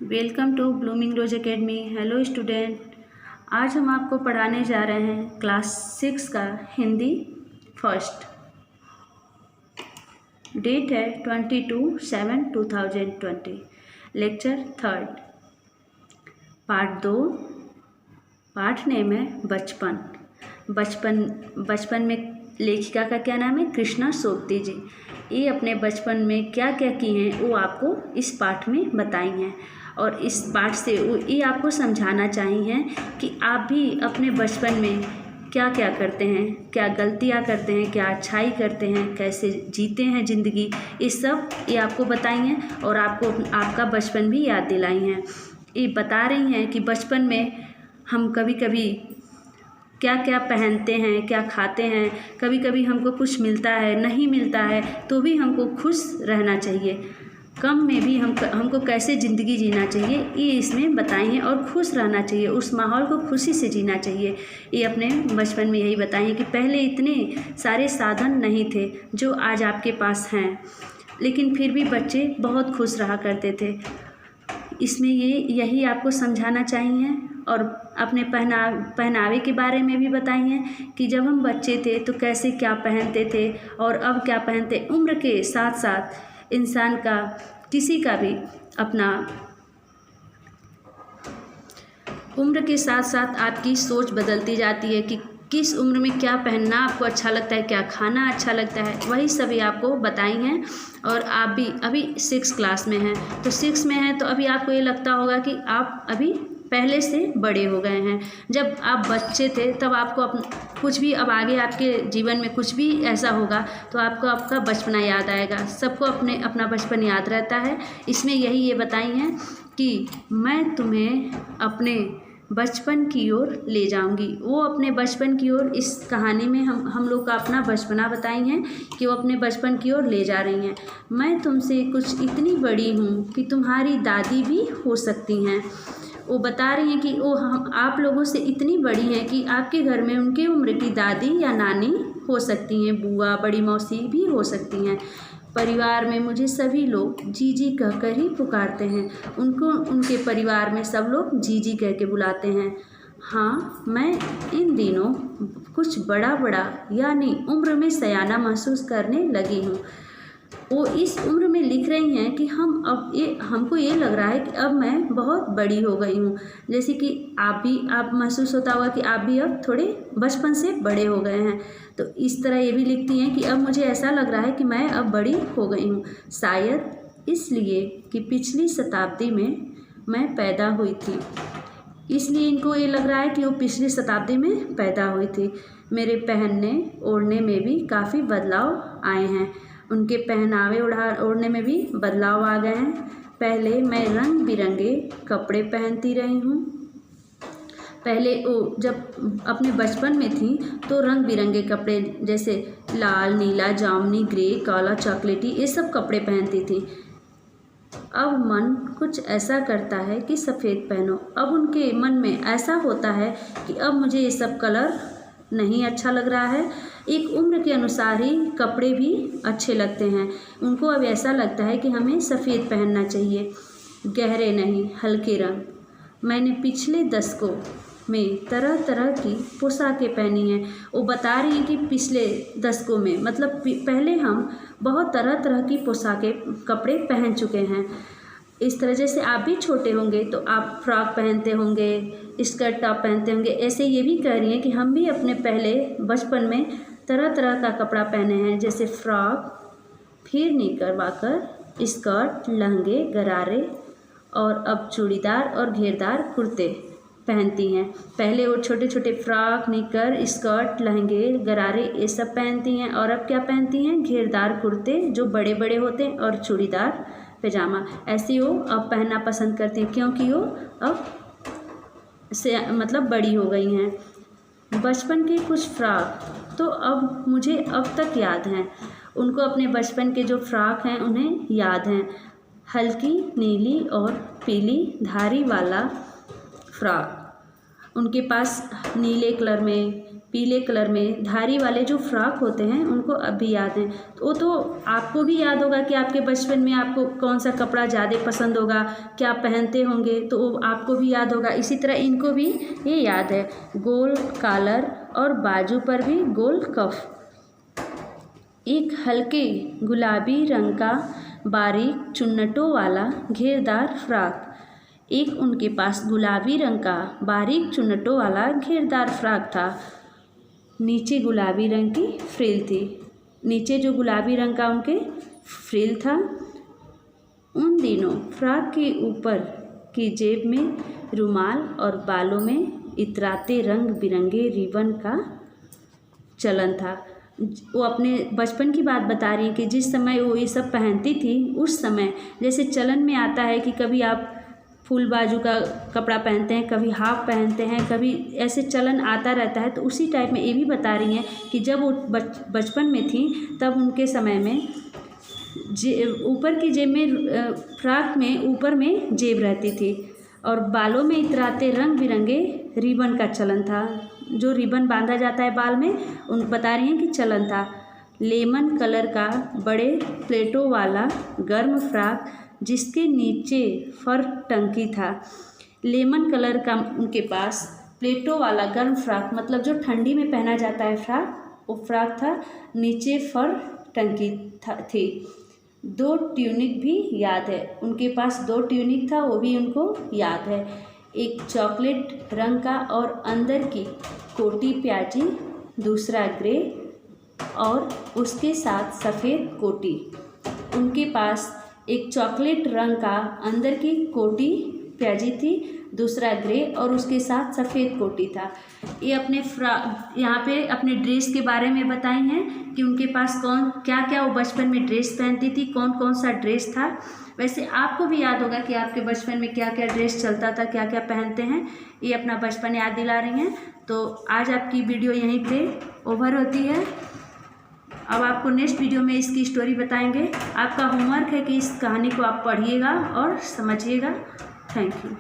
Welcome to blooming rose academy. Hello student, आज हम आपको पढ़ाने जा रहे हैं क्लास 6 का हिंदी फर्स्ट। डेट है 22/7/2020। Lecture 3, part 2। पाठ नेम है बचपन। बचपन में लेखिका का क्या नाम है? कृष्णा सोबती जी। ये अपने बचपन में क्या क्या की हैं वो आपको इस पाठ में बताई हैं, और इस पाठ से ये आपको समझाना चाहिए कि आप भी अपने बचपन में क्या क्या करते हैं, क्या गलतियाँ करते हैं, क्या अच्छाई करते हैं, कैसे जीते हैं ज़िंदगी। ये सब ये आपको बताई हैं और आपको आपका बचपन भी याद दिलाई हैं। ये बता रही हैं कि बचपन में हम कभी कभी क्या क्या पहनते हैं, क्या खाते हैं, कभी कभी हमको कुछ मिलता है, नहीं मिलता है, तो भी हमको खुश रहना चाहिए। कम में भी हमको कैसे ज़िंदगी जीना चाहिए ये इसमें बताई हैं, और खुश रहना चाहिए, उस माहौल को खुशी से जीना चाहिए। ये अपने बचपन में यही बताई हैं कि पहले इतने सारे साधन नहीं थे जो आज आपके पास हैं, लेकिन फिर भी बच्चे बहुत खुश रहा करते थे। इसमें यही आपको समझाना चाहिए। और अपने पहनावे के बारे में भी बताई हैं कि जब हम बच्चे थे तो कैसे क्या पहनते थे और अब क्या पहनते। उम्र के साथ साथ इंसान का, किसी का भी अपना, उम्र के साथ साथ आपकी सोच बदलती जाती है कि किस उम्र में क्या पहनना आपको अच्छा लगता है, क्या खाना अच्छा लगता है, वही सभी आपको बताई हैं। और आप भी अभी 6 क्लास में हैं, तो 6 में हैं तो अभी आपको ये लगता होगा कि आप अभी पहले से बड़े हो गए हैं। जब आप बच्चे थे तब आपको कुछ भी, अब आगे आपके जीवन में कुछ भी ऐसा होगा तो आपको आपका बचपना याद आएगा। सबको अपना बचपन याद रहता है। इसमें यही ये बताई हैं कि मैं तुम्हें अपने बचपन की ओर ले जाऊंगी। वो अपने बचपन की ओर, इस कहानी में हम लोग का अपना बचपना बताई हैं कि वो अपने बचपन की ओर ले जा रही हैं। मैं तुमसे कुछ इतनी बड़ी हूँ कि तुम्हारी दादी भी हो सकती हैं। वो बता रही हैं कि वो आप लोगों से इतनी बड़ी हैं कि आपके घर में उनके उम्र की दादी या नानी हो सकती हैं, बुआ, बड़ी मौसी भी हो सकती हैं। परिवार में मुझे सभी लोग जीजी कहकर ही पुकारते हैं। उनको उनके परिवार में सब लोग जीजी कह के बुलाते हैं। हाँ, मैं इन दिनों कुछ बड़ा यानी उम्र में सयाना महसूस करने लगी हूँ। वो इस उम्र में लिख रही हैं कि हमको ये लग रहा है कि अब मैं बहुत बड़ी हो गई हूँ। जैसे कि आप महसूस होता होगा कि आप भी अब थोड़े बचपन से बड़े हो गए हैं। तो इस तरह ये भी लिखती हैं कि अब मुझे ऐसा लग रहा है कि मैं अब बड़ी हो गई हूँ, शायद इसलिए कि पिछली शताब्दी में मैं पैदा हुई थी। इसलिए इनको ये लग रहा है कि वो पिछली शताब्दी में पैदा हुई थी। मेरे पहनने ओढ़ने में भी काफ़ी बदलाव आए हैं। उनके पहनावे ओढ़ने में भी बदलाव आ गए हैं। पहले मैं रंग बिरंगे कपड़े पहनती रही हूँ। पहले वो जब अपने बचपन में थी तो रंग बिरंगे कपड़े, जैसे लाल, नीला, जामुनी, ग्रे, काला, चॉकलेटी, ये सब कपड़े पहनती थी। अब मन कुछ ऐसा करता है कि सफ़ेद पहनो। अब उनके मन में ऐसा होता है कि अब मुझे ये सब कलर नहीं अच्छा लग रहा है। एक उम्र के अनुसार ही कपड़े भी अच्छे लगते हैं। उनको अब ऐसा लगता है कि हमें सफ़ेद पहनना चाहिए, गहरे नहीं, हल्के रंग। मैंने पिछले दशकों में तरह तरह की पोशाकें पहनी हैं। वो बता रही हैं कि पिछले दशकों में, मतलब पहले हम बहुत तरह तरह की पोशाकें, कपड़े पहन चुके हैं। इस तरह जैसे आप भी छोटे होंगे तो आप फ्रॉक पहनते होंगे, स्कर्ट टॉप पहनते होंगे। ऐसे ये भी कह रही हैं कि हम भी अपने पहले बचपन में तरह तरह का कपड़ा पहने हैं, जैसे फ्रॉक, फिर निकर वाकर, स्कर्ट, लहंगे, गरारे, और अब चूड़ीदार और घेरदार कुर्ते पहनती हैं। पहले वो छोटे छोटे फ्रॉक, निकर, स्कर्ट, लहंगे, गरारे ये सब पहनती हैं, और अब क्या पहनती हैं? घेरदार कुर्ते जो बड़े बड़े होते हैं, और चूड़ीदार पैजामा। ऐसे वो अब पहनना पसंद करती हैं क्योंकि वो अब से मतलब बड़ी हो गई हैं। बचपन के कुछ फ्रॉक तो अब मुझे अब तक याद हैं। उनको अपने बचपन के जो फ्रॉक हैं उन्हें याद हैं। हल्की नीली और पीली धारी वाला फ्रॉक, उनके पास नीले कलर में, पीले कलर में धारी वाले जो फ्रॉक होते हैं उनको अब भी याद हैं। तो वो तो आपको भी याद होगा कि आपके बचपन में आपको कौन सा कपड़ा ज़्यादा पसंद होगा, क्या पहनते होंगे, तो वो आपको भी याद होगा। इसी तरह इनको भी ये याद है, गोल कॉलर और बाजू पर भी गोल कफ। एक हल्के गुलाबी रंग का बारीक चुन्नटों वाला घेरदार फ्रॉक। एक उनके पास गुलाबी रंग का बारीक चुन्नटों वाला घेरदार फ्रॉक था। नीचे गुलाबी रंग की फ्रिल थी। नीचे जो गुलाबी रंग का उनके फ्रिल था। उन दिनों फ्रॉक के ऊपर की जेब में रुमाल और बालों में इतराते रंग बिरंगे रिबन का चलन था। वो अपने बचपन की बात बता रही हैं कि जिस समय वो ये सब पहनती थी, उस समय जैसे चलन में आता है कि कभी आप फुल बाजू का कपड़ा पहनते हैं, कभी हाफ पहनते हैं, कभी ऐसे चलन आता रहता है। तो उसी टाइप में ये भी बता रही हैं कि जब वो बचपन में थी तब उनके समय में ऊपर की जेब में फ्रॉक में ऊपर में जेब रहती थी और बालों में इतराते रंग बिरंगे रिबन का चलन था। जो रिबन बांधा जाता है बाल में, उन बता रही हैं कि चलन था। लेमन कलर का बड़े प्लेटों वाला गर्म फ्रॉक जिसके नीचे फर टंकी था। लेमन कलर का उनके पास प्लेटों वाला गर्म फ्रॉक, मतलब जो ठंडी में पहना जाता है फ्रॉक, वो फ्रॉक था। नीचे फर टंकी थी। 2 ट्यूनिक भी याद है, उनके पास 2 ट्यूनिक था, वो भी उनको याद है। एक चॉकलेट रंग का और अंदर की कोटी प्याजी, दूसरा ग्रे और उसके साथ सफ़ेद कोटी। उनके पास एक चॉकलेट रंग का अंदर की कोटी प्याजी थी, दूसरा ग्रे और उसके साथ सफ़ेद कोटी था। ये अपने यहाँ पे अपने ड्रेस के बारे में बताई हैं कि उनके पास क्या क्या वो बचपन में ड्रेस पहनती थी, कौन कौन सा ड्रेस था। वैसे आपको भी याद होगा कि आपके बचपन में क्या क्या ड्रेस चलता था, क्या क्या पहनते हैं। ये अपना बचपन याद दिला रही हैं। तो आज आपकी वीडियो यहीं पे ओवर होती है। अब आपको नेक्स्ट वीडियो में इसकी स्टोरी बताएंगे। आपका होमवर्क है कि इस कहानी को आप पढ़िएगा और समझिएगा। Thank you.